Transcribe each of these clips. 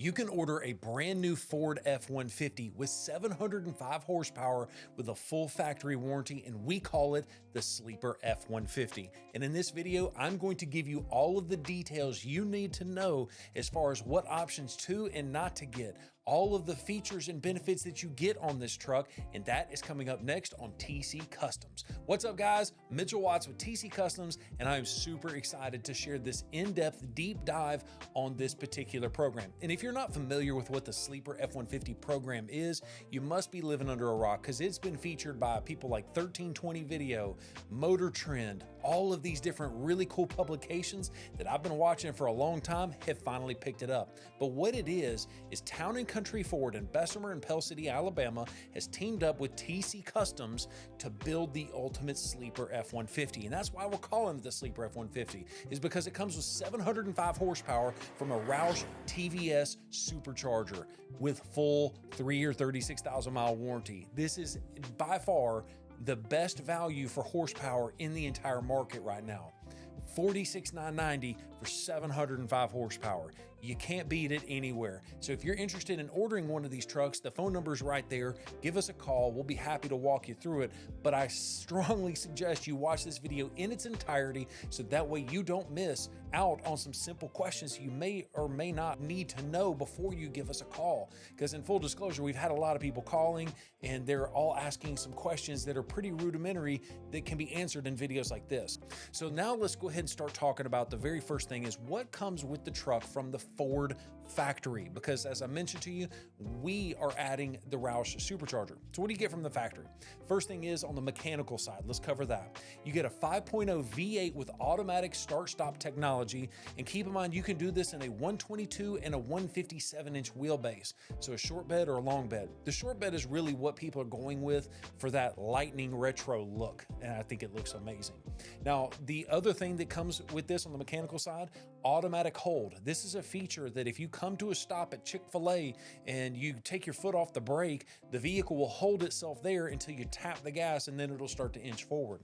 You can order a brand new Ford F-150 with 705 horsepower with a full factory warranty, and we call it the Sleeper F-150. And in this video, I'm going to give you all of the details you need to know as far as what options to and not to get, all of the features and benefits that you get on this truck, and that is coming up next on TC Customs. What's up, guys? Mitchell Watts with TC Customs, and I'm super excited to share this in-depth deep dive on this particular program. And if you're not familiar with what the Sleeper F-150 program is, you must be living under a rock, because it's been featured by people like 1320 Video, Motor Trend. All of these different really cool publications that I've been watching for a long time have finally picked it up. But what it is Town & Country Ford in Bessemer and Pell City, Alabama has teamed up with TC Customs to build the ultimate Sleeper F-150. And that's why we're calling it the Sleeper F-150, is because it comes with 705 horsepower from a Roush TVS Supercharger with full 3 or 36,000 mile warranty. This is by far the best value for horsepower in the entire market right now. $46,990 for 705 horsepower. You can't beat it anywhere. So if you're interested in ordering one of these trucks, the phone number is right there. Give us a call. We'll be happy to walk you through it. But I strongly suggest you watch this video in its entirety, so that way you don't miss out on some simple questions you may or may not need to know before you give us a call. Because in full disclosure, we've had a lot of people calling, and they're all asking some questions that are pretty rudimentary that can be answered in videos like this. So now let's go ahead and start talking about the very first thing, is what comes with the truck from the Ford factory. Because as I mentioned to you, we are adding the Roush Supercharger. So what do you get from the factory? First thing is on the mechanical side. Let's cover that. You get a 5.0 V8 with automatic start-stop technology, and keep in mind you can do this in a 122 and a 157-inch wheelbase, so a short bed or a long bed. The short bed is really what people are going with for that lightning retro look, and I think it looks amazing. Now, the other thing that comes with this on the mechanical side, automatic hold. This is a feature that if you come to a stop at Chick-fil-A and you take your foot off the brake, the vehicle will hold itself there until you tap the gas, and then it'll start to inch forward.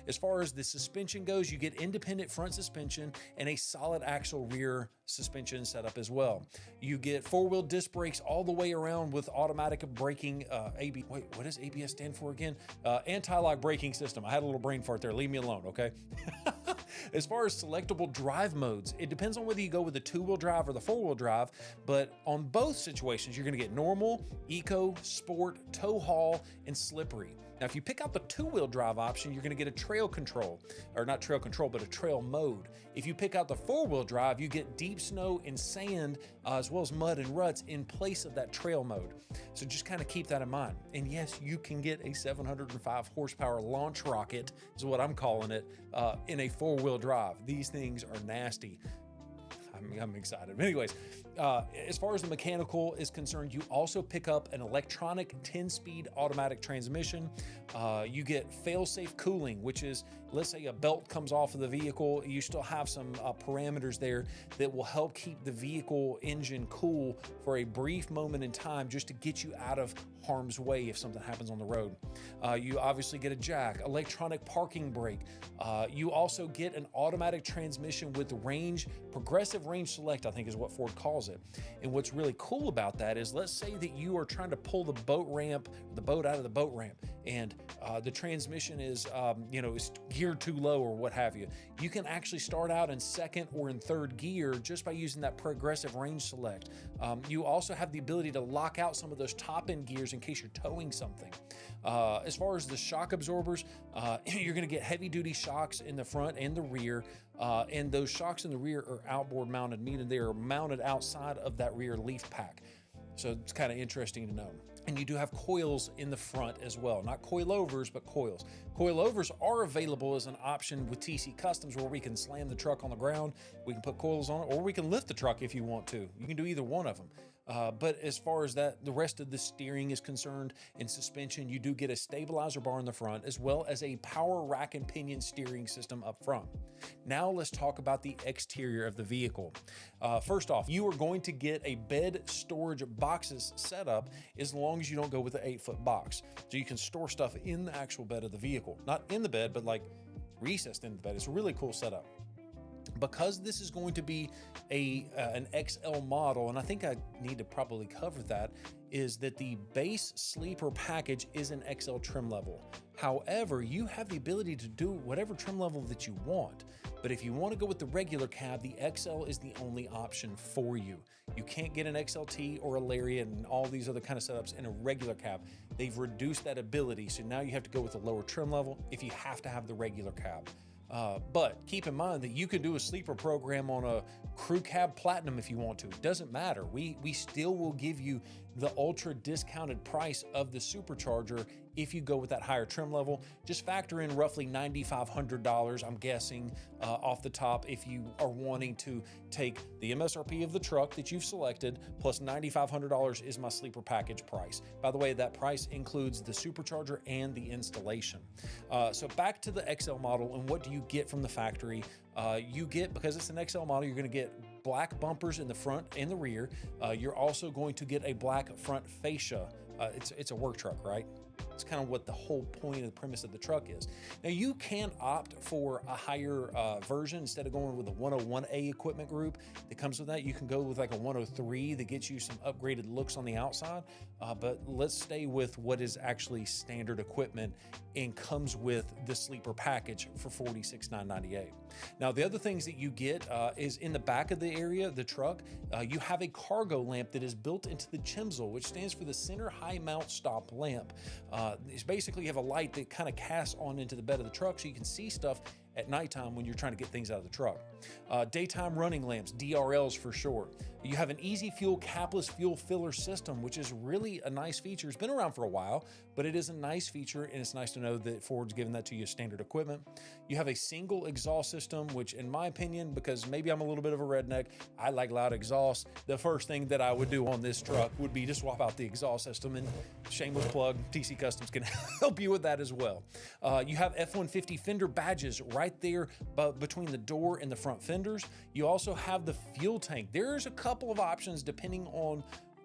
As far as the suspension goes, you get independent front suspension and a solid axle rear suspension setup as well. You get four-wheel disc brakes all the way around with automatic braking, what does ABS stand for again? Anti-lock braking system. I had a little brain fart there. Leave me alone, okay? As far as selectable drive modes, it depends on whether you go with the two-wheel drive or the four-wheel drive, but on both situations, you're going to get normal, eco, sport, tow haul, and slippery. Now, if you pick out the two-wheel drive option, you're going to get a trail control, or not trail control, but a trail mode. If you pick out the four-wheel drive, you get deep snow and sand, as well as mud and ruts in place of that trail mode. So just kind of keep that in mind. And yes, you can get a 705 horsepower launch rocket, is what I'm calling it, in a four-wheel drive. These things are nasty. I'm excited. But anyways, as far as the mechanical is concerned, you also pick up an electronic 10-speed automatic transmission. You get fail-safe cooling, which is, let's say a belt comes off of the vehicle, you still have some parameters there that will help keep the vehicle engine cool for a brief moment in time, just to get you out of harm's way if something happens on the road. You obviously get a jack, electronic parking brake. You also get an automatic transmission with progressive range select, I think is what Ford calls it. And what's really cool about that is, let's say that you are trying to pull the boat out of the boat ramp, and the transmission is, is geared too low or what have you. You can actually start out in second or in third gear just by using that progressive range select. You also have the ability to lock out some of those top end gears in case you're towing something. As far as the shock absorbers, you're going to get heavy duty shocks in the front and the rear, and those shocks in the rear are outboard mounted, meaning they are mounted outside of that rear leaf pack. So it's kind of interesting to know. And you do have coils in the front as well. Not coilovers, but coils. Coilovers are available as an option with TC Customs, where we can slam the truck on the ground, we can put coils on it, or we can lift the truck if you want to. You can do either one of them. But as far as that, the rest of the steering is concerned and suspension, you do get a stabilizer bar in the front, as well as a power rack and pinion steering system up front. Now let's talk about the exterior of the vehicle. First off, you are going to get a bed storage boxes set up, as long as you don't go with the 8-foot box. So you can store stuff in the actual bed of the vehicle. Not in the bed, but like recessed in the bed. It's a really cool setup. Because this is going to be an XL model, and I think I need to probably cover that, is that the base sleeper package is an XL trim level. However, you have the ability to do whatever trim level that you want. But if you want to go with the regular cab, the XL is the only option for you. You can't get an XLT or a Lariat and all these other kind of setups in a regular cab. They've reduced that ability, so now you have to go with a lower trim level if you have to have the regular cab. But keep in mind that you can do a sleeper program on a crew cab platinum if you want to. It doesn't matter. We still will give you the ultra discounted price of the Supercharger if you go with that higher trim level. Just factor in roughly $9,500, I'm guessing, off the top, if you are wanting to take the MSRP of the truck that you've selected, plus $9,500 is my sleeper package price. By the way, that price includes the Supercharger and the installation. So back to the XL model, and what do you get from the factory? You get, because it's an XL model, you're going to get black bumpers in the front and the rear. You're also going to get a black front fascia. It's a work truck, right? It's kind of what the whole point of the premise of the truck is. Now, you can opt for a higher version. Instead of going with a 101A equipment group that comes with that, you can go with like a 103 that gets you some upgraded looks on the outside. But let's stay with what is actually standard equipment and comes with the sleeper package for $46,998. Now, the other things that you get is in the back of the area, the truck, you have a cargo lamp that is built into the CHMSL, which stands for the center high mount stop lamp. It's basically you have a light that kind of casts on into the bed of the truck so you can see stuff at nighttime when you're trying to get things out of the truck. Daytime running lamps, DRLs for short. You have an easy fuel capless fuel filler system, which is really a nice feature. It's been around for a while, but it is a nice feature, and it's nice to know that Ford's giving that to you as standard equipment. You have a single exhaust system, which in my opinion, because maybe I'm a little bit of a redneck, I like loud exhaust. The first thing that I would do on this truck would be to swap out the exhaust system, and shameless plug, TC Customs can help you with that as well. You have F-150 fender badges right there between the door and the front fenders. You also have the fuel tank. There's a couple of options depending on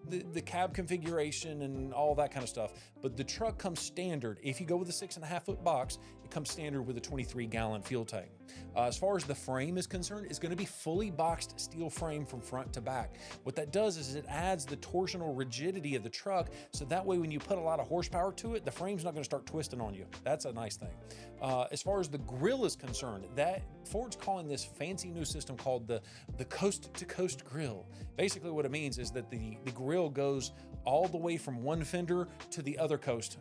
the cab configuration and all that kind of stuff, but the truck comes standard. If you go with a 6.5 foot box, it comes standard with a 23-gallon fuel tank. As far as the frame is concerned, it's going to be fully boxed steel frame from front to back. What that does is it adds the torsional rigidity of the truck, so that way when you put a lot of horsepower to it, the frame's not going to start twisting on you. That's a nice thing. As far as the grill is concerned, that Ford's calling this fancy new system called the coast-to-coast grill. Basically what it means is that the grill goes all the way from one fender to the other coast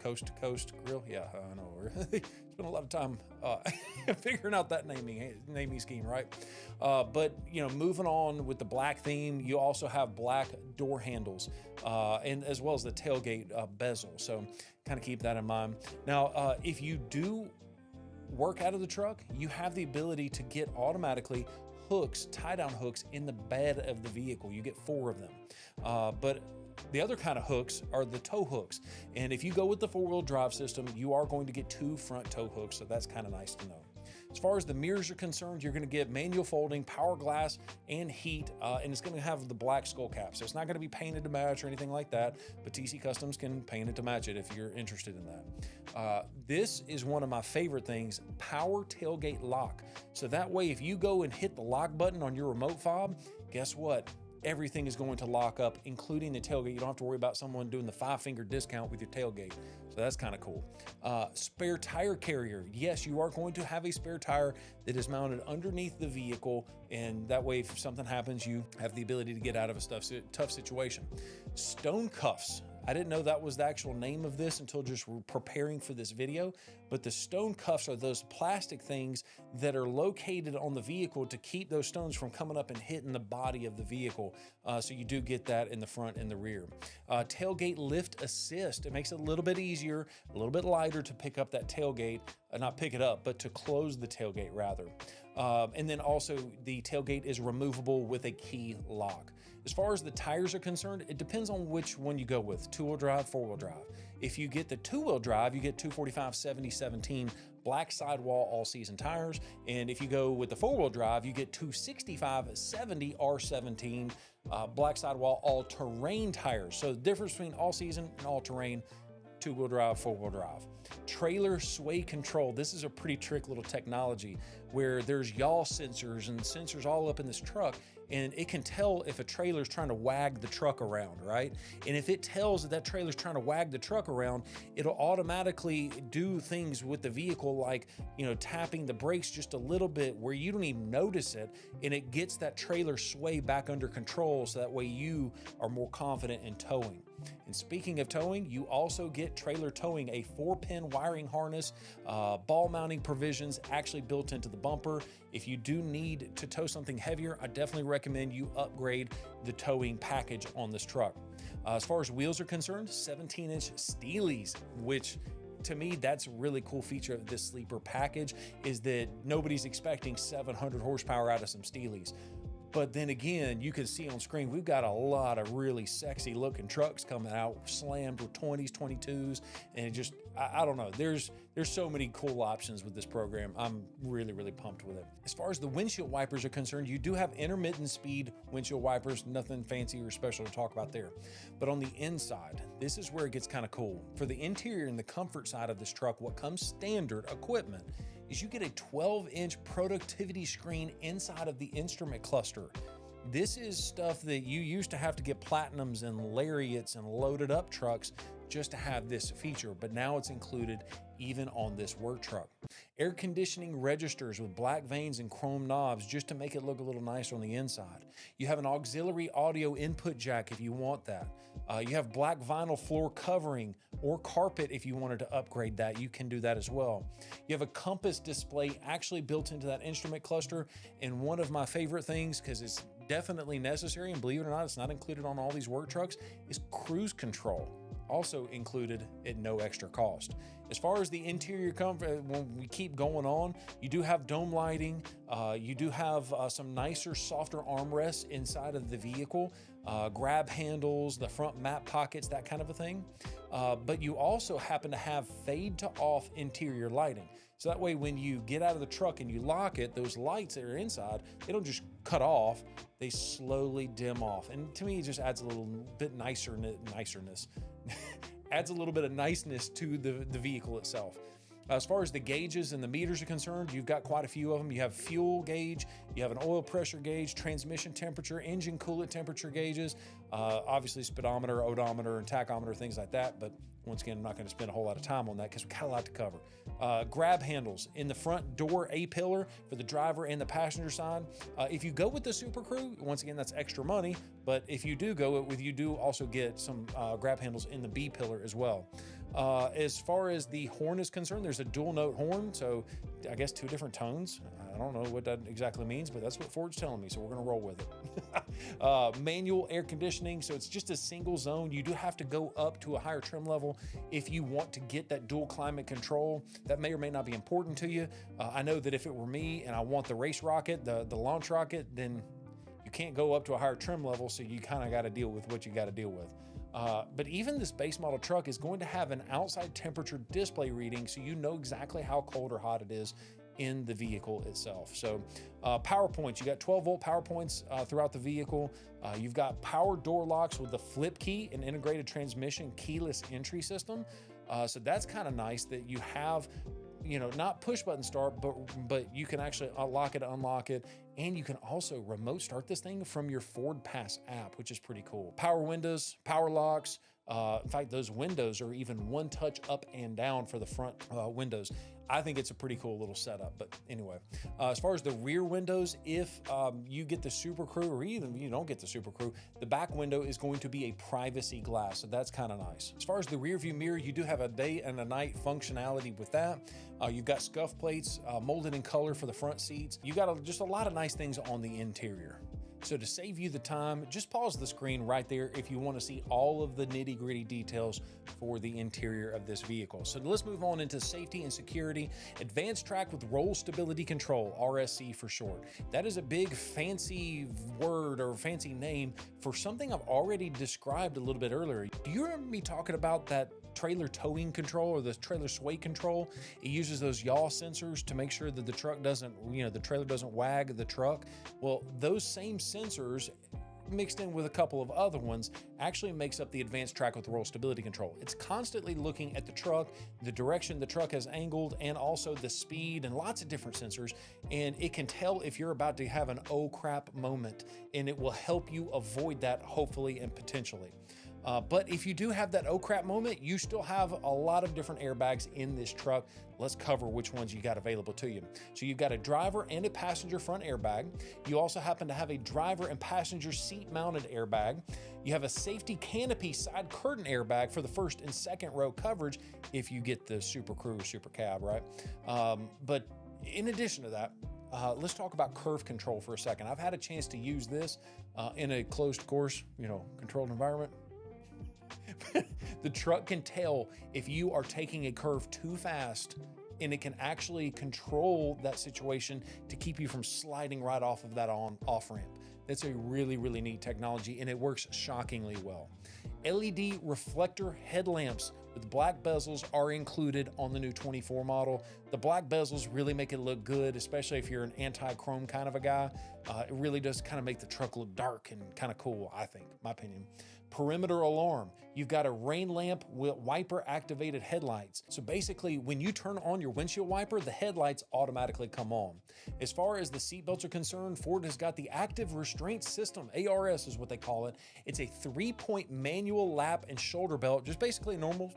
to coast grill. Yeah, I know. Spent a lot of time figuring out that naming scheme, right? But you know, moving on with the black theme, you also have black door handles, and as well as the tailgate bezel. So kind of keep that in mind. Now, if you do work out of the truck, you have the ability to get automatically hooks, tie-down hooks in the bed of the vehicle. You get 4 of them. But the other kind of hooks are the tow hooks. And if you go with the 4-wheel drive system, you are going to get 2 front tow hooks. So that's kind of nice to know. As far as the mirrors are concerned, you're going to get manual folding, power glass, and heat, and it's going to have the black skull cap. So it's not going to be painted to match or anything like that, but TC Customs can paint it to match it if you're interested in that. This is one of my favorite things, power tailgate lock. So that way, if you go and hit the lock button on your remote fob, guess what? Everything is going to lock up, including the tailgate. You don't have to worry about someone doing the 5-finger discount with your tailgate. So that's kind of cool. Spare tire carrier. Yes, you are going to have a spare tire that is mounted underneath the vehicle, and that way if something happens, you have the ability to get out of a tough situation. Stone cuffs. I didn't know that was the actual name of this until just preparing for this video, but the stone cuffs are those plastic things that are located on the vehicle to keep those stones from coming up and hitting the body of the vehicle. So you do get that in the front and the rear. Tailgate lift assist. It makes it a little bit easier, a little bit lighter to pick up that tailgate, not pick it up, but to close the tailgate rather. And then also the tailgate is removable with a key lock. As far as the tires are concerned, it depends on which one you go with, 2-wheel drive, 4-wheel drive. If you get the 2-wheel drive, you get 245 70/17 black sidewall all-season tires. And if you go with the 4-wheel drive, you get 265 70 R17 black sidewall all-terrain tires. So the difference between all-season and all-terrain, two-wheel drive, four-wheel drive. Trailer sway control. This is a pretty trick little technology where there's yaw sensors and sensors all up in this truck, and it can tell if a trailer is trying to wag the truck around, right? And if it tells that that trailer is trying to wag the truck around, it'll automatically do things with the vehicle, like, you know, tapping the brakes just a little bit where you don't even notice it, and it gets that trailer sway back under control, so that way you are more confident in towing. And speaking of towing, you also get trailer towing, a 4-pin wiring harness, ball mounting provisions actually built into the bumper. If you do need to tow something heavier, I definitely recommend you upgrade the towing package on this truck. As far as wheels are concerned, 17-inch Steelies, which to me, that's a really cool feature of this sleeper package, is that nobody's expecting 700 horsepower out of some Steelies. But then again, you can see on screen, we've got a lot of really sexy looking trucks coming out, slammed with 20s, 22s, and it just, I don't know, there's so many cool options with this program. I'm really, really pumped with it. As far as the windshield wipers are concerned, you do have intermittent speed windshield wipers, nothing fancy or special to talk about there. But on the inside, this is where it gets kind of cool. For the interior and the comfort side of this truck, what comes standard equipment is you get a 12-inch productivity screen inside of the instrument cluster. This is stuff that you used to have to get Platinums and Lariats and loaded up trucks just to have this feature, but now it's included even on this work truck. Air conditioning registers with black vanes and chrome knobs just to make it look a little nicer on the inside. You have an auxiliary audio input jack if you want that. You have black vinyl floor covering or carpet if you wanted to upgrade that. You can do that as well. You have a compass display actually built into that instrument cluster, and one of my favorite things, because it's definitely necessary, and believe it or not, it's not included on all these work trucks, is cruise control. Also included at no extra cost. As far as the interior comfort, when we keep going on, you do have dome lighting. You do have some nicer, softer armrests inside of the vehicle, grab handles, the front map pockets, that kind of a thing. But you also happen to have fade to off interior lighting. So that way, when you get out of the truck and you lock it, those lights that are inside, they don't just cut off, they slowly dim off. And to me, it just adds a little bit nicerness. Adds a little bit of niceness to the vehicle itself. As far as the gauges and the meters are concerned, you've got quite a few of them. You have fuel gauge, you have an oil pressure gauge, transmission temperature, engine coolant temperature gauges, obviously speedometer, odometer, and tachometer, things like that. But once again, I'm not going to spend a whole lot of time on that because we've got a lot to cover. Grab handles in the front door A-pillar for the driver and the passenger side. If you go with the Super Crew, once again, that's extra money. But if you do go with, you do also get some grab handles in the B-pillar as well. As far as the horn is concerned, there's a dual note horn, so I guess 2 different tones. I don't know what that exactly means, but that's what Ford's telling me, so we're gonna roll with it. Manual air conditioning, so it's just a single zone. You do have to go up to a higher trim level if you want to get that dual climate control. That may or may not be important to you. I know that if it were me and I want the race rocket, the launch rocket, then you can't go up to a higher trim level, so you kind of got to deal with what you got to deal with. But even this base model truck is going to have an outside temperature display reading, so you know exactly how cold or hot it is in the vehicle itself. So power points, you got 12-volt power points throughout the vehicle. You've got power door locks with the flip key and integrated transmission keyless entry system. So that's kind of nice that you have, you know, not push button start, but you can actually lock it, unlock it, and you can also remote start this thing from your Ford Pass app, which is pretty cool. Power windows, power locks. In fact, those windows are even one touch up and down for the front windows. I think it's a pretty cool little setup. But anyway, as far as the rear windows, if you get the Super Crew, or even you don't get the Super Crew, the back window is going to be a privacy glass, so that's kind of nice. As far as the rear view mirror, you do have a day and a night functionality with that. You've got scuff plates molded in color for the front seats. You got just a lot of nice things on the interior. So to save you the time, just pause the screen right there if you want to see all of the nitty-gritty details for the interior of this vehicle. So let's move on into safety and security. Advanced Track with Roll Stability Control, RSC for short. That is a big fancy word or fancy name for something I've already described a little bit earlier. Do you remember me talking about that trailer towing control or the trailer sway control? It uses those yaw sensors to make sure that the truck doesn't, the trailer doesn't wag the truck. Well, those same sensors mixed in with a couple of other ones, actually makes up the advanced track with roll stability control. It's constantly looking at the truck, the direction the truck has angled, and also the speed and lots of different sensors. And it can tell if you're about to have an oh crap moment, and it will help you avoid that, hopefully and potentially. But if you do have that oh crap moment, you still have a lot of different airbags in this truck. Let's cover which ones you got available to you. So you've got a driver and a passenger front airbag. You also happen to have a driver and passenger seat mounted airbag. You have a safety canopy side curtain airbag for the first and second row coverage if you get the Super Crew or Super Cab, right? But in addition to that, let's talk about curve control for a second. I've had a chance to use this in a closed course, controlled environment. The truck can tell if you are taking a curve too fast, and it can actually control that situation to keep you from sliding right off of that off ramp. That's a really, really neat technology, and it works shockingly well. LED reflector headlamps with black bezels are included on the new 24 model. The black bezels really make it look good, especially if you're an anti-chrome kind of a guy. It really does kind of make the truck look dark and kind of cool, I think, my opinion. Perimeter alarm. You've got a rain lamp with wiper activated headlights. So basically, when you turn on your windshield wiper, the headlights automatically come on. As far as the seatbelts are concerned, Ford has got the active restraint system, ARS is what they call it. It's a 3-point manual lap and shoulder belt, just basically normal,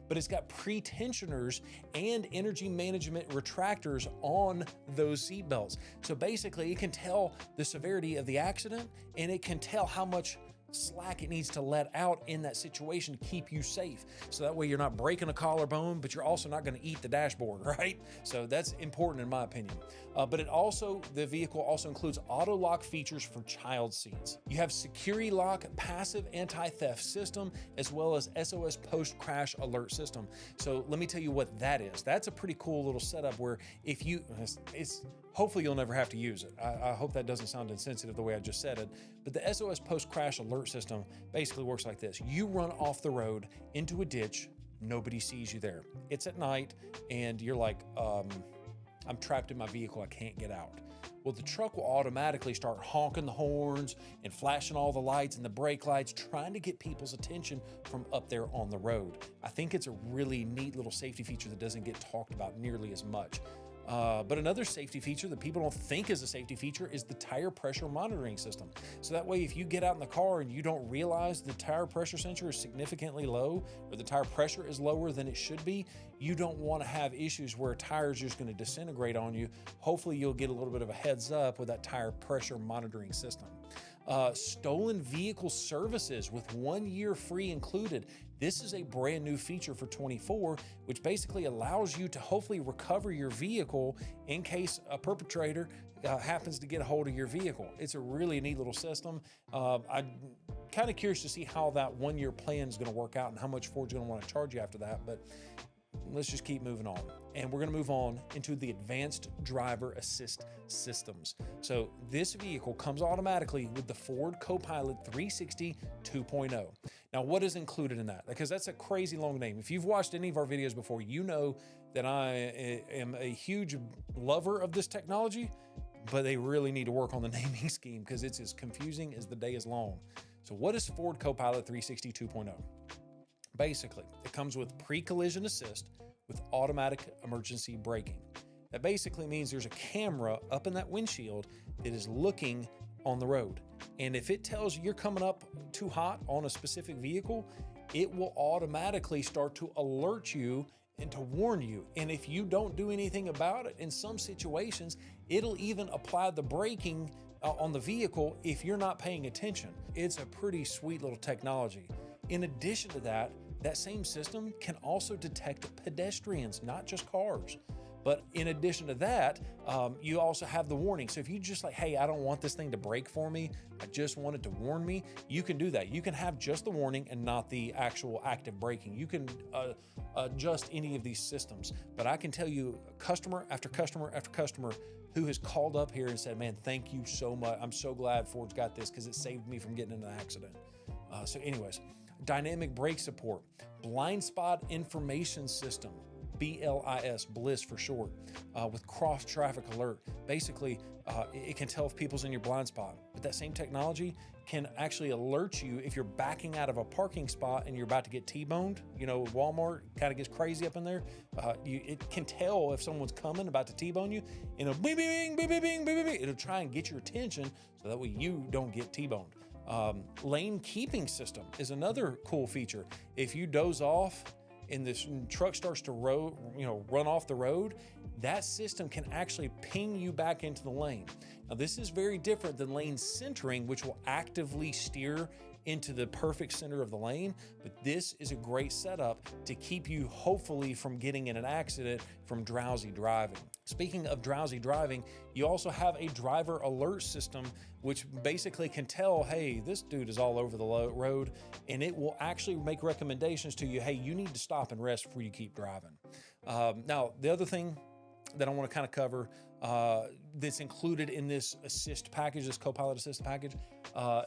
but it's got pre-tensioners and energy management retractors on those seatbelts. So basically, it can tell the severity of the accident, and it can tell how much slack it needs to let out in that situation to keep you safe. So that way you're not breaking a collarbone, but you're also not going to eat the dashboard, right? So that's important in my opinion. But the vehicle also includes auto lock features for child seats. You have security lock, passive anti-theft system, as well as SOS post-crash alert system. So let me tell you what that is. That's a pretty cool little setup where if you, hopefully you'll never have to use it. I hope that doesn't sound insensitive the way I just said it, but the SOS post-crash alert system basically works like this. You run off the road into a ditch, nobody sees you there. It's at night, and you're like, I'm trapped in my vehicle, I can't get out. Well, the truck will automatically start honking the horns and flashing all the lights and the brake lights, trying to get people's attention from up there on the road. I think it's a really neat little safety feature that doesn't get talked about nearly as much. But another safety feature that people don't think is a safety feature is the tire pressure monitoring system. So that way, if you get out in the car and you don't realize the tire pressure sensor is significantly low, or the tire pressure is lower than it should be, you don't want to have issues where a tire is just going to disintegrate on you. Hopefully you'll get a little bit of a heads up with that tire pressure monitoring system. Stolen vehicle services with 1 year free included. This is a brand new feature for 24, which basically allows you to hopefully recover your vehicle in case a perpetrator happens to get a hold of your vehicle. It's a really neat little system. I'm kind of curious to see how that 1 year plan is going to work out and how much Ford's going to want to charge you after that, but let's just keep moving on. And we're going to move on into the advanced driver assist systems. So this vehicle comes automatically with the Ford Copilot 360 2.0. Now, what is included in that? Because that's a crazy long name. If you've watched any of our videos before, you know that I am a huge lover of this technology, but they really need to work on the naming scheme because it's as confusing as the day is long. So what is Ford Copilot 360 2.0? Basically, it comes with pre-collision assist with automatic emergency braking. That basically means there's a camera up in that windshield that is looking on the road. And if it tells you you're coming up too hot on a specific vehicle, it will automatically start to alert you and to warn you. And if you don't do anything about it, in some situations, it'll even apply the braking on the vehicle if you're not paying attention. It's a pretty sweet little technology. In addition to that, that same system can also detect pedestrians, not just cars. But in addition to that, you also have the warning. So if you just like, hey, I don't want this thing to brake for me, I just want it to warn me, you can do that. You can have just the warning and not the actual active braking. You can adjust any of these systems. But I can tell you, customer after customer after customer who has called up here and said, man, thank you so much. I'm so glad Ford's got this because it saved me from getting in an accident. So anyways, dynamic brake support, blind spot information system, BLIS, BLIS for short, with cross traffic alert. Basically, it can tell if people's in your blind spot. But that same technology can actually alert you if you're backing out of a parking spot and you're about to get T-boned. You know, Walmart kind of gets crazy up in there. It can tell if someone's coming about to T-bone you, and it'll bing, bing, bing, bing, bing, bing, bing. It'll try and get your attention so that way you don't get T-boned. Lane keeping system is another cool feature. If you doze off and this truck starts to run off the road, that system can actually ping you back into the lane. Now, this is very different than lane centering, which will actively steer into the perfect center of the lane, but this is a great setup to keep you hopefully from getting in an accident from drowsy driving. Speaking of drowsy driving, you also have a driver alert system, which basically can tell, hey, this dude is all over the road, and it will actually make recommendations to you, hey, you need to stop and rest before you keep driving. Now, the other thing that I want to kind of cover that's included in this assist package, this Copilot Assist package,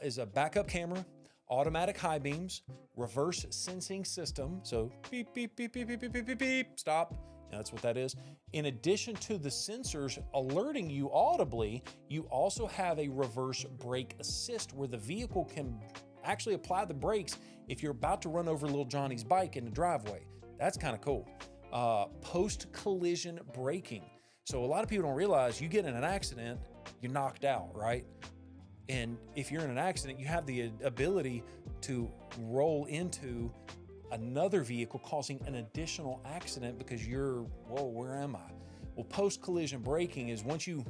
is a backup camera, automatic high beams, reverse sensing system. So beep, beep, beep, beep, beep, beep, beep, beep, beep, stop. That's what that is. In addition to the sensors alerting you audibly, you also have a reverse brake assist where the vehicle can actually apply the brakes if you're about to run over little Johnny's bike in the driveway. That's kind of cool. Post-collision braking. So a lot of people don't realize you get in an accident, you're knocked out, right? And if you're in an accident, you have the ability to roll into another vehicle, causing an additional accident because you're, whoa, where am I? Well, post-collision braking is once you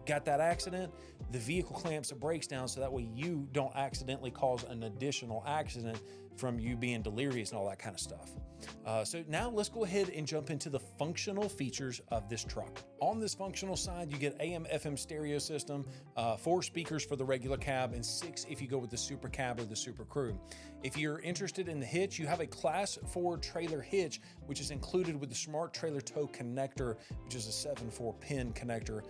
got that accident, the vehicle clamps the brakes down so that way you don't accidentally cause an additional accident from you being delirious and all that kind of stuff. So now let's go ahead and jump into the functional features of this truck. On this functional side, you get AM, FM stereo system, 4 speakers for the regular cab, and 6 if you go with the Super Cab or the Super Crew. If you're interested in the hitch, you have a Class 4 trailer hitch, which is included with the Smart Trailer Tow connector, which is a 7/4 pin connector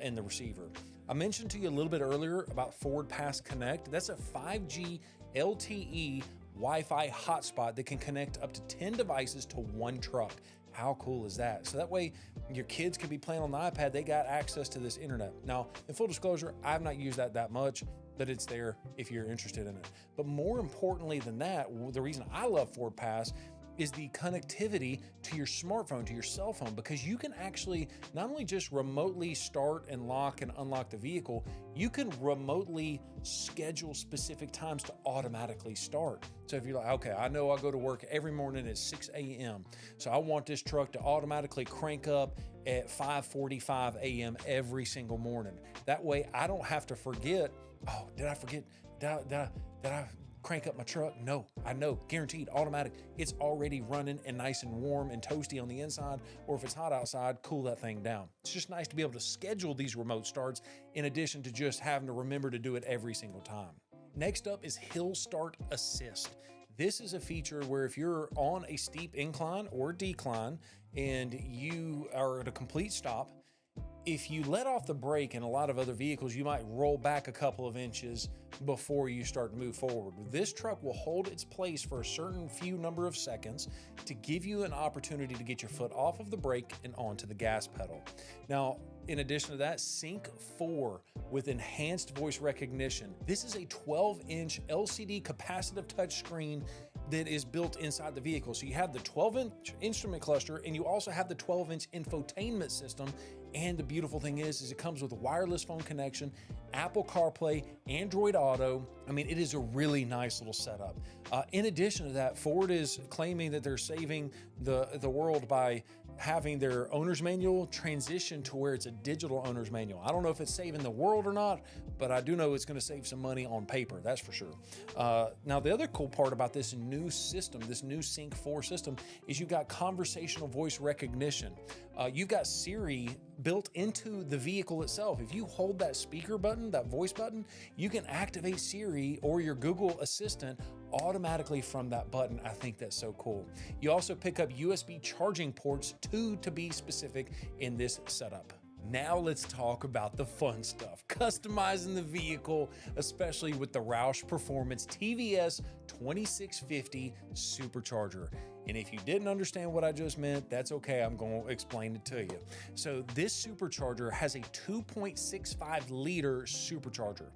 in the receiver. I mentioned to you a little bit earlier about Forward Pass Connect. That's a 5G LTE Wi-Fi hotspot that can connect up to 10 devices to one truck. How cool is that? So that way your kids can be playing on the iPad, they got access to this internet. Now, in full disclosure, I've not used that much, but it's there if you're interested in it. But more importantly than that, the reason I love Forward Pass is the connectivity to your smartphone, to your cell phone, because you can actually not only just remotely start and lock and unlock the vehicle, you can remotely schedule specific times to automatically start. So if you're like, okay, I know I go to work every morning at 6 a.m. So I want this truck to automatically crank up at 5:45 a.m. every single morning. That way I don't have to forget, oh, did I forget? Did I crank up my truck? No, I know, guaranteed, automatic. It's already running and nice and warm and toasty on the inside, or if it's hot outside, cool that thing down. It's just nice to be able to schedule these remote starts in addition to just having to remember to do it every single time. Next up is Hill Start Assist. This is a feature where if you're on a steep incline or decline and you are at a complete stop, if you let off the brake in a lot of other vehicles, you might roll back a couple of inches before you start to move forward. This truck will hold its place for a certain few number of seconds to give you an opportunity to get your foot off of the brake and onto the gas pedal. Now, in addition to that, Sync 4 with enhanced voice recognition. This is a 12-inch LCD capacitive touchscreen that is built inside the vehicle. So you have the 12-inch instrument cluster and you also have the 12-inch infotainment system. And the beautiful thing is it comes with a wireless phone connection, Apple CarPlay, Android Auto. I mean, it is a really nice little setup. In addition to that, Ford is claiming that they're saving the world by having their owner's manual transition to where it's a digital owner's manual. I don't know if it's saving the world or not, but I do know it's going to save some money on paper, that's for sure. Now, the other cool part about this new system, this new Sync 4 system, is you've got conversational voice recognition. You've got Siri built into the vehicle itself. If you hold that speaker button, that voice button, you can activate Siri or your Google Assistant automatically from that button. I think that's so cool. You also pick up USB charging ports, 2 to be specific, in this setup. Now let's talk about the fun stuff, customizing the vehicle, especially with the Roush Performance TVS 2650 Supercharger. And if you didn't understand what I just meant, that's okay, I'm going to explain it to you. So this supercharger has a 2.65 liter supercharger.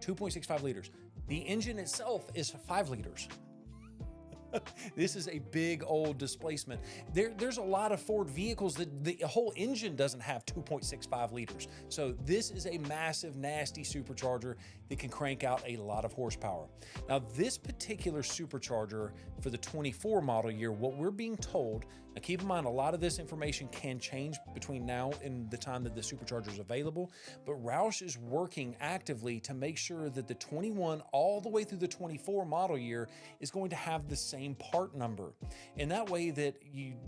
2.65 liters. The engine itself is 5 liters. This is a big old displacement. There's a lot of Ford vehicles that the whole engine doesn't have 2.65 liters. So this is a massive, nasty supercharger that can crank out a lot of horsepower. Now, this particular supercharger for the 24 model year, what we're being told, now keep in mind, a lot of this information can change between now and the time that the supercharger is available, but Roush is working actively to make sure that the 21 all the way through the 24 model year is going to have the same part number. And that way that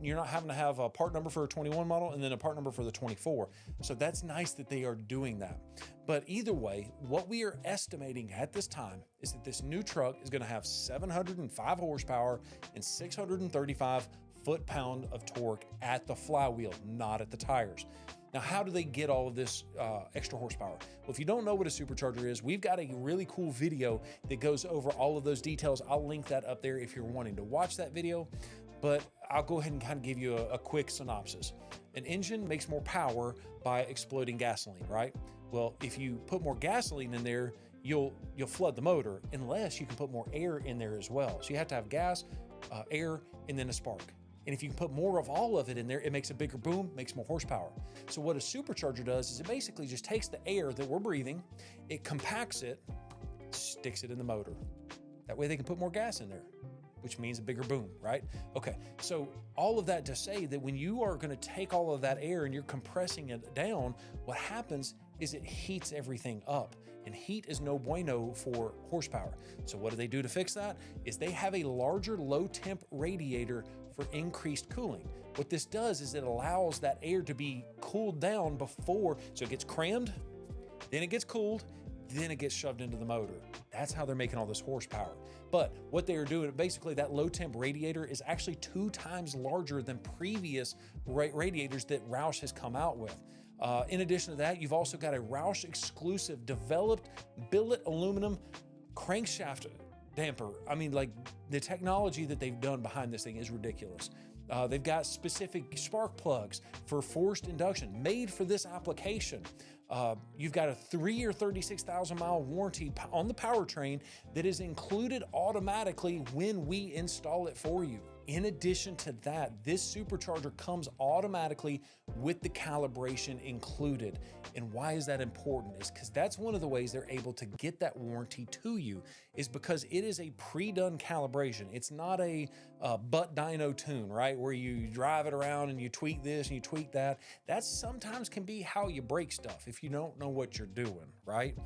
you're not having to have a part number for a 21 model and then a part number for the 24. So that's nice that they are doing that. But either way, what we are estimating at this time is that this new truck is going to have 705 horsepower and 635 foot-pound of torque at the flywheel, not at the tires. Now, how do they get all of this extra horsepower? Well, if you don't know what a supercharger is, we've got a really cool video that goes over all of those details. I'll link that up there if you're wanting to watch that video, but I'll go ahead and kind of give you a quick synopsis. An engine makes more power by exploding gasoline, right? Well, if you put more gasoline in there, you'll flood the motor, unless you can put more air in there as well. So you have to have gas, air, and then a spark. And if you can put more of all of it in there, it makes a bigger boom, makes more horsepower. So what a supercharger does is it basically just takes the air that we're breathing, it compacts it, sticks it in the motor. That way they can put more gas in there, which means a bigger boom, right? Okay, so all of that to say that when you are gonna take all of that air and you're compressing it down, what happens is it heats everything up. And heat is no bueno for horsepower. So what do they do to fix that? Is they have a larger low temp radiator for increased cooling. What this does is it allows that air to be cooled down before, so it gets crammed, then it gets cooled, then it gets shoved into the motor. That's how they're making all this horsepower. But what they are doing, basically that low temp radiator is actually 2 times larger than previous radiators that Roush has come out with. In addition to that, you've also got a Roush exclusive developed billet aluminum crankshaft damper. I mean, like, the technology that they've done behind this thing is ridiculous. They've got specific spark plugs for forced induction made for this application. You've got a 3 or 36,000 mile warranty on the powertrain that is included automatically when we install it for you. In addition to that, this supercharger comes automatically with the calibration included. And why is that important? Is because that's one of the ways they're able to get that warranty to you, is because it is a pre-done calibration. It's not a butt dyno tune, right? Where you drive it around and you tweak this and you tweak that. That sometimes can be how you break stuff if you don't know what you're doing, right?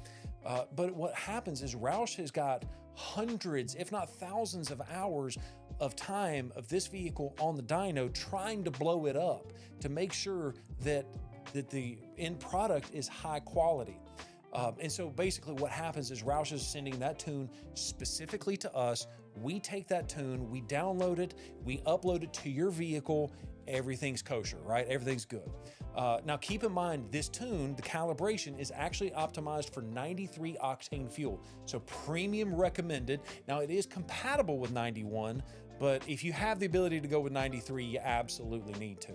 But what happens is Roush has got hundreds, if not thousands of hours of time of this vehicle on the dyno trying to blow it up to make sure that the end product is high quality. And so basically what happens is Roush is sending that tune specifically to us. We take that tune, we download it, we upload it to your vehicle, everything's kosher, right? Everything's good. Now keep in mind, this tune, the calibration is actually optimized for 93 octane fuel. So premium recommended. Now it is compatible with 91, but if you have the ability to go with 93, you absolutely need to.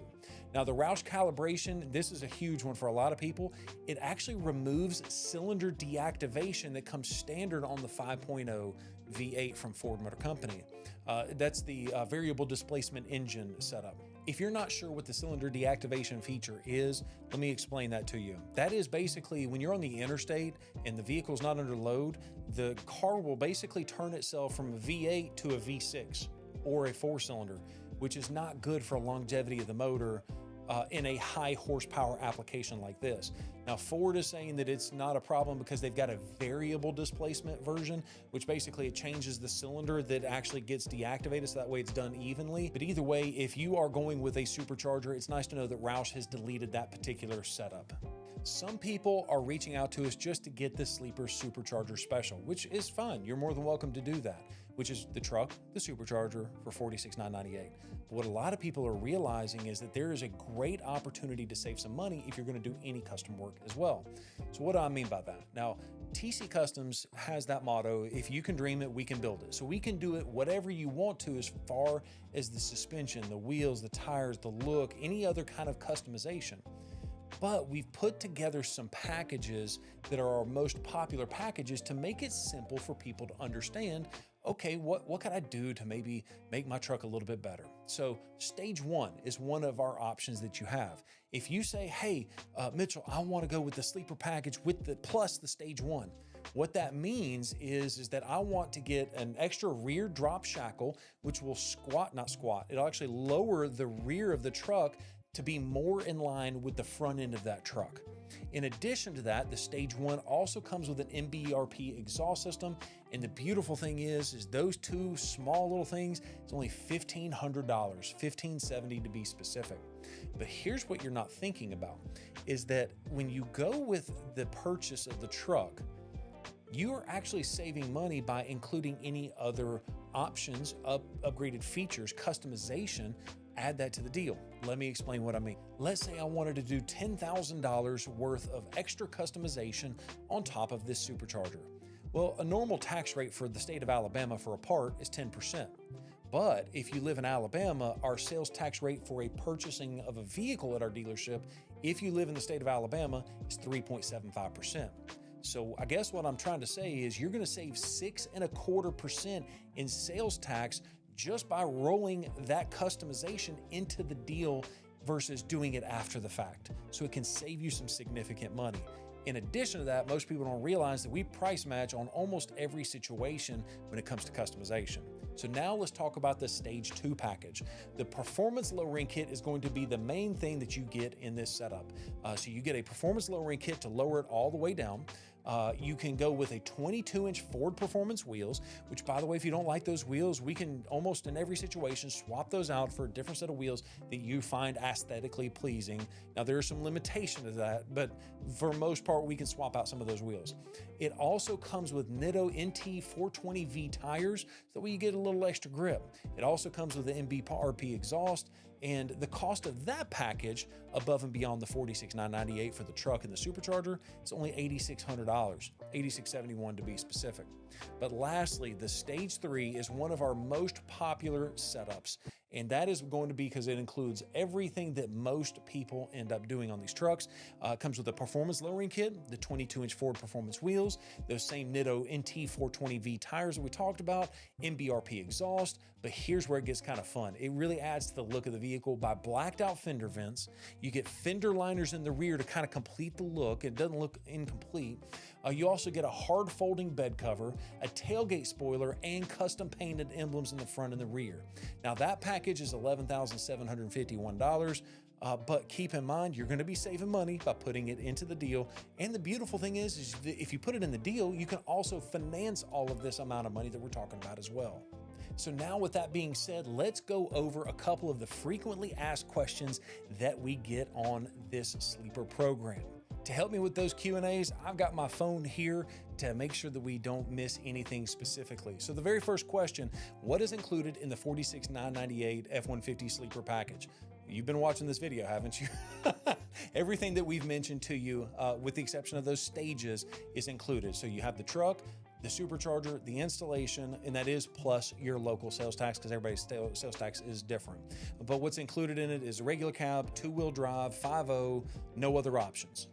Now the Roush calibration, this is a huge one for a lot of people. It actually removes cylinder deactivation that comes standard on the 5.0 V8 from Ford Motor Company. That's the variable displacement engine setup. If you're not sure what the cylinder deactivation feature is, let me explain that to you. That is basically when you're on the interstate and the vehicle's not under load, the car will basically turn itself from a V8 to a V6 or a 4-cylinder, which is not good for longevity of the motor in a high horsepower application like this. Now Ford is saying that it's not a problem because they've got a variable displacement version, which basically it changes the cylinder that actually gets deactivated, so that way it's done evenly. But either way, if you are going with a supercharger, it's nice to know that Roush has deleted that particular setup. Some people are reaching out to us just to get the Sleeper Supercharger Special, which is fun. You're more than welcome to do that, which is the truck, the supercharger for $46,998. But what a lot of people are realizing is that there is a great opportunity to save some money if you're going to do any custom work as well. So what do I mean by that? Now, TC Customs has that motto, if you can dream it, we can build it. So we can do it whatever you want to as far as the suspension, the wheels, the tires, the look, any other kind of customization. but we've put together some packages that are our most popular packages to make it simple for people to understand, okay, what can I do to maybe make my truck a little bit better? So stage one is one of our options that you have. If you say, hey, Mitchell, I want to go with the sleeper package with the plus the stage one. What that means is that I want to get an extra rear drop shackle, which will it'll actually lower the rear of the truck to be more in line with the front end of that truck. In addition to that, the stage one also comes with an MBRP exhaust system. And the beautiful thing is those two small little things, it's only $1,500, $1,570 to be specific. But here's what you're not thinking about, is that when you go with the purchase of the truck, you are actually saving money by including any other options, upgraded features, customization. Add that to the deal. Let me explain what I mean. Let's say I wanted to do $10,000 worth of extra customization on top of this supercharger. Well, a normal tax rate for the state of Alabama for a part is 10%. But if you live in Alabama, our sales tax rate for a purchasing of a vehicle at our dealership, if you live in the state of Alabama, is 3.75%. So I guess what I'm trying to say is you're going to save 6.25% in sales tax just by rolling that customization into the deal versus doing it after the fact. So it can save you some significant money. In addition to that, most people don't realize that we price match on almost every situation when it comes to customization. So now let's talk about the stage 2 package. The performance lowering kit is going to be the main thing that you get in this setup. So you get a performance lowering kit to lower it all the way down. You can go with a 22-inch Ford Performance wheels, which, by the way, if you don't like those wheels, we can almost in every situation swap those out for a different set of wheels that you find aesthetically pleasing. Now, there are some limitations to that, but for most part, we can swap out some of those wheels. It also comes with Nitto NT 420V tires, so that way you get a little extra grip. It also comes with the MBRP exhaust, and the cost of that package, above and beyond the $46,998 for the truck and the supercharger, it's only $8,600, $8,671 to be specific. But lastly, the stage 3 is one of our most popular setups, and that is going to be because it includes everything that most people end up doing on these trucks. It comes with a performance lowering kit, the 22-inch Ford Performance wheels, those same Nitto NT 420V tires that we talked about, MBRP exhaust. But here's where it gets kind of fun. It really adds to the look of the vehicle by blacked out fender vents. You get fender liners in the rear to kind of complete the look. It doesn't look incomplete. You also get a hard folding bed cover, a tailgate spoiler, and custom painted emblems in the front and the rear. Now that package is $11,751. But keep in mind, you're going to be saving money by putting it into the deal. And the beautiful thing is that if you put it in the deal, you can also finance all of this amount of money that we're talking about as well. So now with that being said, let's go over a couple of the frequently asked questions that we get on this sleeper program. To help me with those Q&As, I've got my phone here to make sure that we don't miss anything specifically. So the very first question, what is included in the $46,998 F-150 sleeper package? You've been watching this video, haven't you? Everything that we've mentioned to you, with the exception of those stages, is included. So you have the truck, the supercharger, the installation, and that is plus your local sales tax, because everybody's sales tax is different. But what's included in it is a regular cab, 2-wheel drive, 5.0, no other options.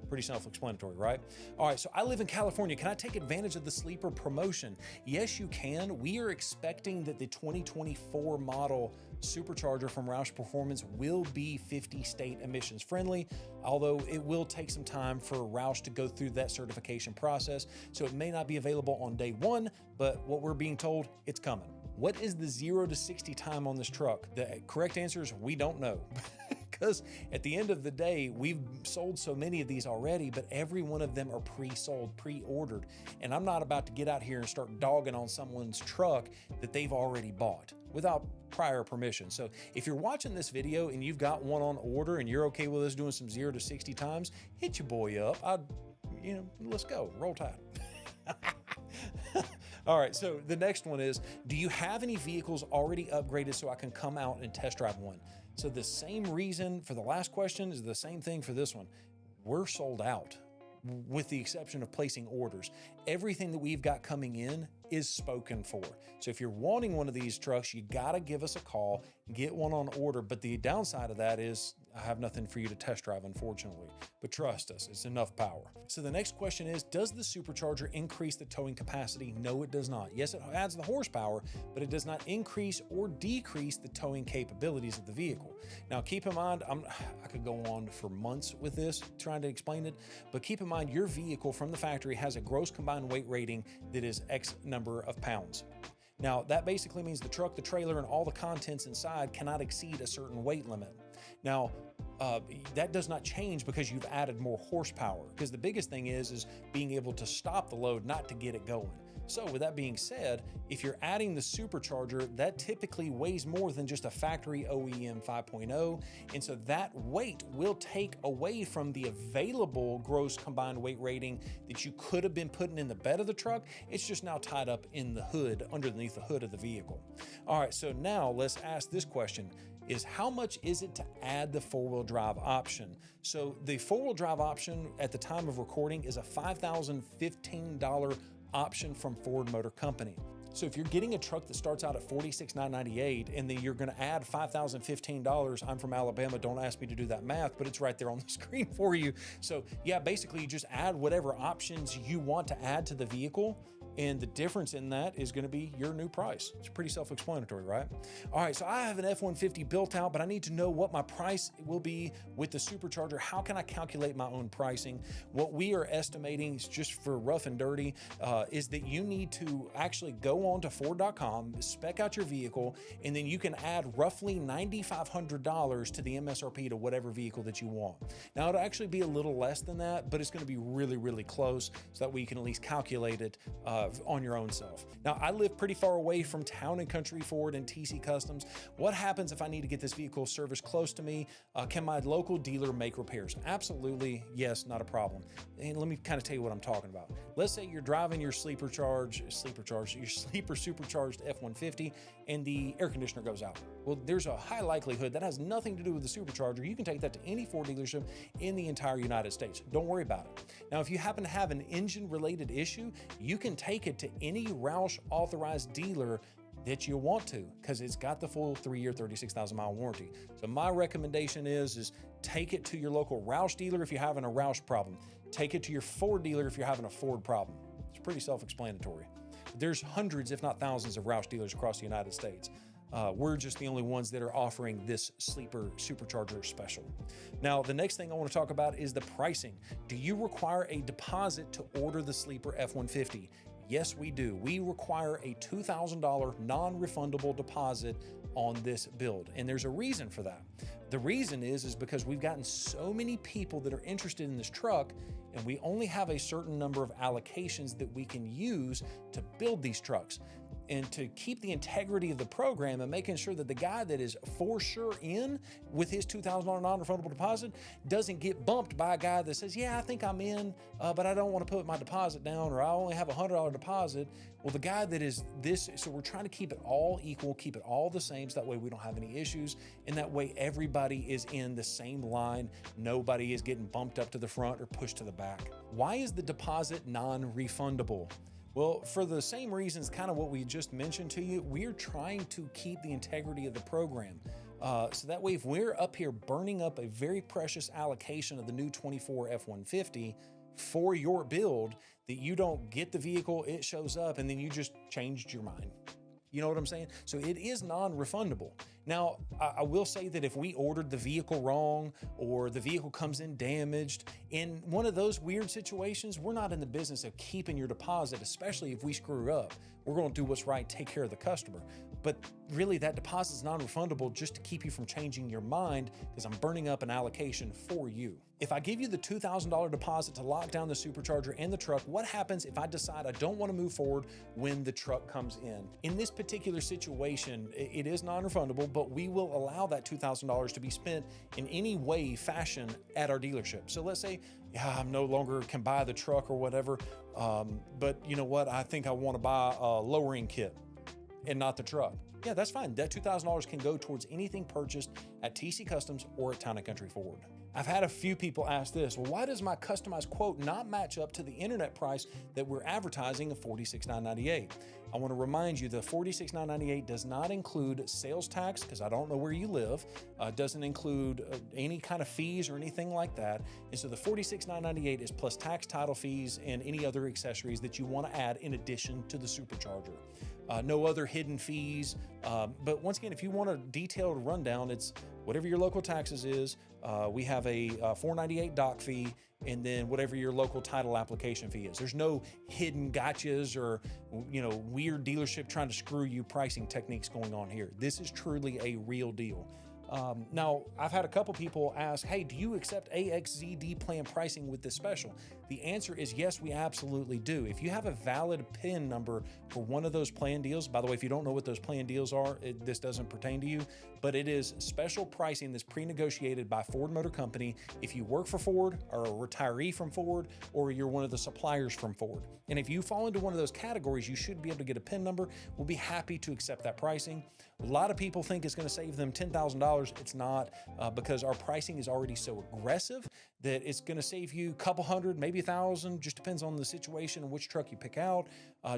Pretty self-explanatory, right? All right, so I live in California. Can I take advantage of the sleeper promotion? Yes, you can. We are expecting that the 2024 model supercharger from Roush Performance will be 50 state emissions friendly, although it will take some time for Roush to go through that certification process. So it may not be available on day one, but what we're being told, it's coming. What is the 0 to 60 time on this truck? The correct answer is we don't know. Because at the end of the day, we've sold so many of these already, but every one of them are pre-sold, pre-ordered. And I'm not about to get out here and start dogging on someone's truck that they've already bought without prior permission. So if you're watching this video and you've got one on order and you're okay with us doing some 0 to 60 times, hit your boy up. Let's go, roll tide. All right, so the next one is, do you have any vehicles already upgraded so I can come out and test drive one? So the same reason for the last question is the same thing for this one. We're sold out, with the exception of placing orders. Everything that we've got coming in is spoken for. So if you're wanting one of these trucks, you gotta give us a call, get one on order. But the downside of that is I have nothing for you to test drive, unfortunately, but trust us, it's enough power. So the next question is, does the supercharger increase the towing capacity? No, it does not. Yes, it adds the horsepower, but it does not increase or decrease the towing capabilities of the vehicle. Now, keep in mind, I could go on for months with this, trying to explain it, but keep in mind your vehicle from the factory has a gross combined weight rating that is X number of pounds. Now, that basically means the truck, the trailer, and all the contents inside cannot exceed a certain weight limit. Now, that does not change because you've added more horsepower, because the biggest thing is being able to stop the load, not to get it going. So with that being said, if you're adding the supercharger, that typically weighs more than just a factory OEM 5.0. And so that weight will take away from the available gross combined weight rating that you could have been putting in the bed of the truck. It's just now tied up in the hood, underneath the hood of the vehicle. All right, so now let's ask this question. Is how much is it to add the four-wheel drive option? So the four-wheel drive option at the time of recording is a $5,015 option from Ford Motor Company. So if you're getting a truck that starts out at $46,998 and then you're going to add $5,015, I'm from Alabama, don't ask me to do that math, but it's right there on the screen for you. So yeah, basically you just add whatever options you want to add to the vehicle, and the difference in that is going to be your new price. It's pretty self-explanatory, right? All right, so I have an F-150 built out, but I need to know what my price will be with the supercharger. How can I calculate my own pricing? What we are estimating, is just for rough and dirty, is that you need to actually go on to Ford.com, spec out your vehicle, and then you can add roughly $9,500 to the MSRP to whatever vehicle that you want. Now, it'll actually be a little less than that, but it's going to be really, really close, so that way you can at least calculate it on your own self. Now, I live pretty far away from Town and Country Ford and TC Customs. What happens if I need to get this vehicle serviced close to me? Can my local dealer make repairs? Absolutely, yes, not a problem. And let me kind of tell you what I'm talking about. Let's say you're driving your sleeper supercharged F-150 and the air conditioner goes out. Well, there's a high likelihood that has nothing to do with the supercharger. You can take that to any Ford dealership in the entire United States. Don't worry about it. Now, if you happen to have an engine-related issue, you can take it to any Roush authorized dealer that you want to, because it's got the full 3-year, 36,000 mile warranty. So my recommendation is take it to your local Roush dealer if you're having a Roush problem. Take it to your Ford dealer if you're having a Ford problem. It's pretty self-explanatory. There's hundreds, if not thousands, of Roush dealers across the United States. We're just the only ones that are offering this sleeper supercharger special. Now, the next thing I want to talk about is the pricing. Do you require a deposit to order the sleeper F-150? Yes, we do. We require a $2,000 non-refundable deposit on this build, and there's a reason for that. The reason is because we've gotten so many people that are interested in this truck, and we only have a certain number of allocations that we can use to build these trucks. And to keep the integrity of the program and making sure that the guy that is for sure in with his $2,000 non-refundable deposit doesn't get bumped by a guy that says, yeah, I think I'm in, but I don't want to put my deposit down, or I only have a $100 deposit. Well, the guy that is this, so we're trying to keep it all equal, keep it all the same, so that way we don't have any issues. And that way everybody is in the same line. Nobody is getting bumped up to the front or pushed to the back. Why is the deposit non-refundable? Well, for the same reasons, kind of what we just mentioned to you, we're trying to keep the integrity of the program. So that way, if we're up here burning up a very precious allocation of the new 24 F-150 for your build, that you don't get the vehicle, it shows up, and then you just changed your mind. You know what I'm saying? So it is non-refundable. Now, I will say that if we ordered the vehicle wrong, or the vehicle comes in damaged, in one of those weird situations, we're not in the business of keeping your deposit, especially if we screw up. We're going to do what's right, take care of the customer. But really, that deposit is non-refundable just to keep you from changing your mind, because I'm burning up an allocation for you. If I give you the $2,000 deposit to lock down the supercharger and the truck, what happens if I decide I don't want to move forward when the truck comes in? In this particular situation, it is non-refundable, but we will allow that $2,000 to be spent in any way, fashion at our dealership. So let's say, yeah, I'm no longer can buy the truck or whatever, but you know what? I think I want to buy a lowering kit and not the truck. Yeah, that's fine. That $2,000 can go towards anything purchased at TC Customs or at Town & Country Ford. I've had a few people ask this, well, why does my customized quote not match up to the internet price that we're advertising of $46,998? I want to remind you the $46,998 does not include sales tax, because I don't know where you live. Doesn't include any kind of fees or anything like that. And so the $46,998 is plus tax, title fees, and any other accessories that you want to add in addition to the Supercharger. No other hidden fees. But once again, if you want a detailed rundown, it's whatever your local taxes is. We have a $498 doc fee, and then whatever your local title application fee is. There's no hidden gotchas or weird dealership trying to screw you pricing techniques going on here. This is truly a real deal. Now, I've had a couple people ask, hey, do you accept AXZD plan pricing with this special? The answer is yes, we absolutely do. If you have a valid PIN number for one of those plan deals, by the way, if you don't know what those plan deals are, this doesn't pertain to you, but it is special pricing that's pre-negotiated by Ford Motor Company if you work for Ford, or a retiree from Ford, or you're one of the suppliers from Ford. And if you fall into one of those categories, you should be able to get a PIN number. We'll be happy to accept that pricing. A lot of people think it's going to save them $10,000. It's not, because our pricing is already so aggressive that it's going to save you a couple hundred, maybe $1,000, just depends on the situation and which truck you pick out.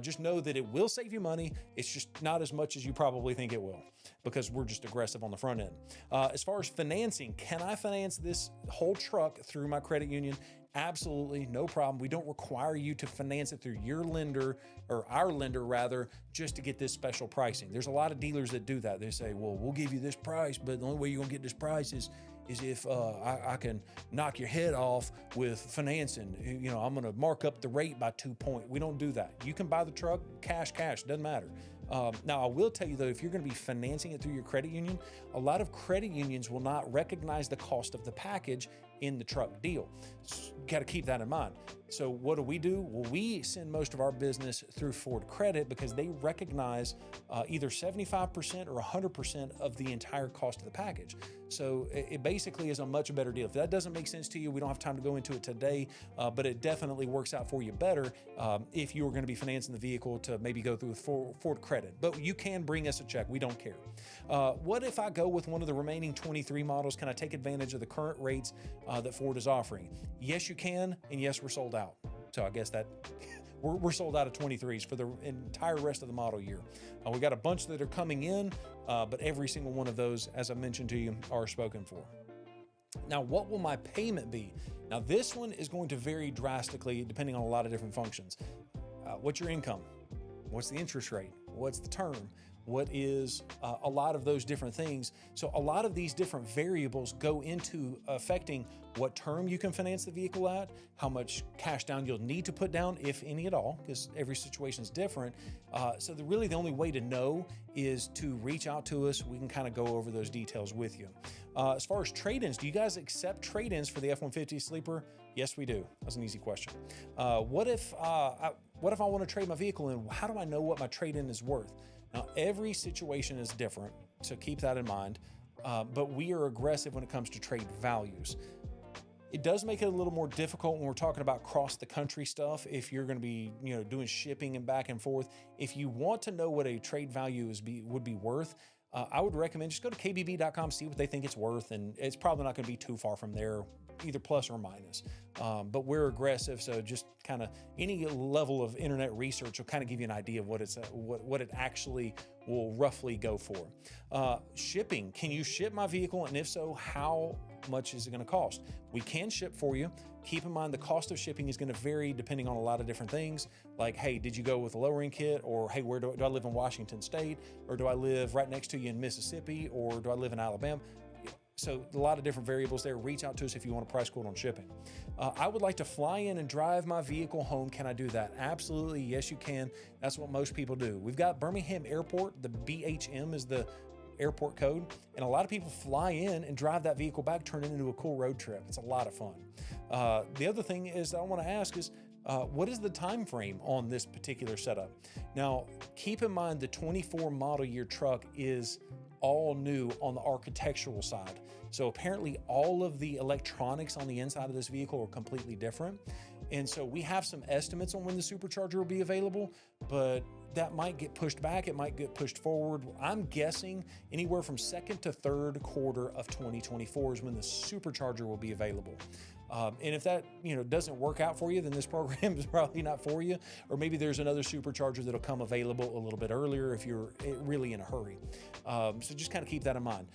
Just know that it will save you money. It's just not as much as you probably think it will, because we're just aggressive on the front end. As far as financing, can I finance this whole truck through my credit union? Absolutely, no problem. We don't require you to finance it through your lender, or our lender rather, just to get this special pricing. There's a lot of dealers that do that. They say, well, we'll give you this price, but the only way you're gonna get this price is if I can knock your head off with financing. I'm gonna mark up the rate by 2 points. We don't do that. You can buy the truck, cash, doesn't matter. Now, I will tell you though, if you're going to be financing it through your credit union, a lot of credit unions will not recognize the cost of the package in the truck deal. Got to keep that in mind. So what do? Well, we send most of our business through Ford Credit because they recognize either 75% or 100% of the entire cost of the package. So it basically is a much better deal. If that doesn't make sense to you, we don't have time to go into it today, but it definitely works out for you better if you were going to be financing the vehicle to maybe go through Ford Credit. But you can bring us a check. We don't care. What if I go with one of the remaining 23 models? Can I take advantage of the current rates that Ford is offering? Yes, you can, and yes, we're sold out. So I guess that we're sold out of 23s for the entire rest of the model year. We got a bunch that are coming in, but every single one of those, as I mentioned to you, are spoken for. Now, what will my payment be? Now, this one is going to vary drastically depending on a lot of different functions. What's your income? What's the interest rate? What's the term? What is a lot of those different things? So a lot of these different variables go into affecting what term you can finance the vehicle at, how much cash down you'll need to put down, if any at all, because every situation is different. So really the only way to know is to reach out to us. We can kind of go over those details with you. As far as trade-ins, do you guys accept trade-ins for the F-150 Sleeper? Yes, we do. That's an easy question. What if I want to trade my vehicle in? How do I know what my trade-in is worth? Now, every situation is different, so keep that in mind, but we are aggressive when it comes to trade values. It does make it a little more difficult when we're talking about cross the country stuff. If you're going to be, doing shipping and back and forth, if you want to know what a trade value would be worth, I would recommend just go to kbb.com, see what they think it's worth, and it's probably not going to be too far from there, either plus or minus. But we're aggressive, so just kind of any level of internet research will kind of give you an idea of what it actually will roughly go for. Shipping, can you ship my vehicle? And if so, how much is it going to cost? We can ship for you. Keep in mind the cost of shipping is going to vary depending on a lot of different things. Like, hey, did you go with a lowering kit? Or hey, where do I live in Washington State? Or do I live right next to you in Mississippi? Or do I live in Alabama? So a lot of different variables there. Reach out to us if you want a price quote on shipping. I would like to fly in and drive my vehicle home. Can I do that? Absolutely. Yes, you can. That's what most people do. We've got Birmingham Airport. The BHM is the airport code. And a lot of people fly in and drive that vehicle back, turn it into a cool road trip. It's a lot of fun. The other thing is I want to ask is, what is the time frame on this particular setup? Now, keep in mind the 24 model year truck is all new on the architectural side. So apparently all of the electronics on the inside of this vehicle are completely different. And so we have some estimates on when the Supercharger will be available, but that might get pushed back. It might get pushed forward. I'm guessing anywhere from second to third quarter of 2024 is when the Supercharger will be available. And if that, doesn't work out for you, then this program is probably not for you. Or maybe there's another Supercharger that'll come available a little bit earlier if you're really in a hurry. So just kind of keep that in mind.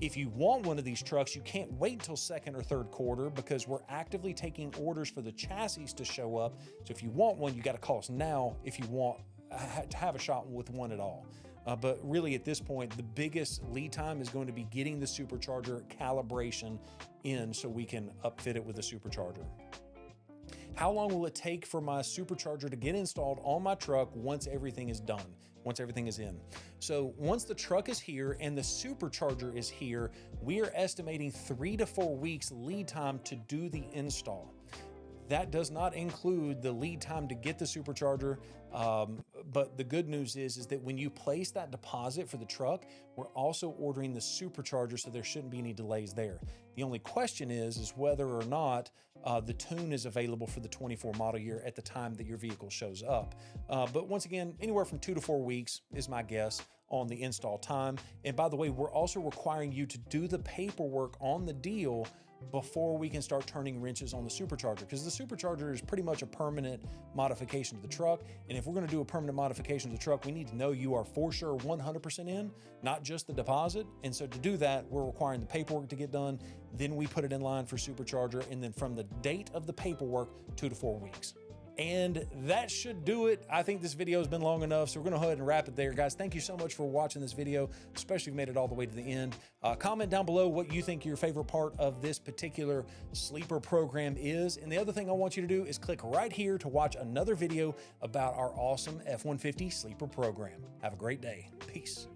If you want one of these trucks, you can't wait till second or third quarter because we're actively taking orders for the chassis to show up. So if you want one, you got to call us now if you want to have a shot with one at all. But really at this point, the biggest lead time is going to be getting the Supercharger calibration in so we can upfit it with a Supercharger. How long will it take for my Supercharger to get installed on my truck once everything is done, once everything is in? So once the truck is here and the Supercharger is here, we are estimating 3 to 4 weeks lead time to do the install. That does not include the lead time to get the Supercharger, but the good news is that when you place that deposit for the truck, we're also ordering the Supercharger, so there shouldn't be any delays there. The only question is whether or not the tune is available for the 24 model year at the time that your vehicle shows up. But once again, anywhere from 2 to 4 weeks is my guess on the install time. And by the way, we're also requiring you to do the paperwork on the deal before we can start turning wrenches on the Supercharger, because the Supercharger is pretty much a permanent modification to the truck. And if we're going to do a permanent modification to the truck, we need to know you are for sure 100% in, not just the deposit. And so to do that, we're requiring the paperwork to get done. Then we put it in line for Supercharger. And then from the date of the paperwork, 2 to 4 weeks. And that should do it. I think this video has been long enough, so we're gonna go ahead and wrap it there. Guys, thank you so much for watching this video, especially if you made it all the way to the end. Comment down below what you think your favorite part of this particular sleeper program is. And the other thing I want you to do is click right here to watch another video about our awesome F-150 sleeper program. Have a great day. Peace.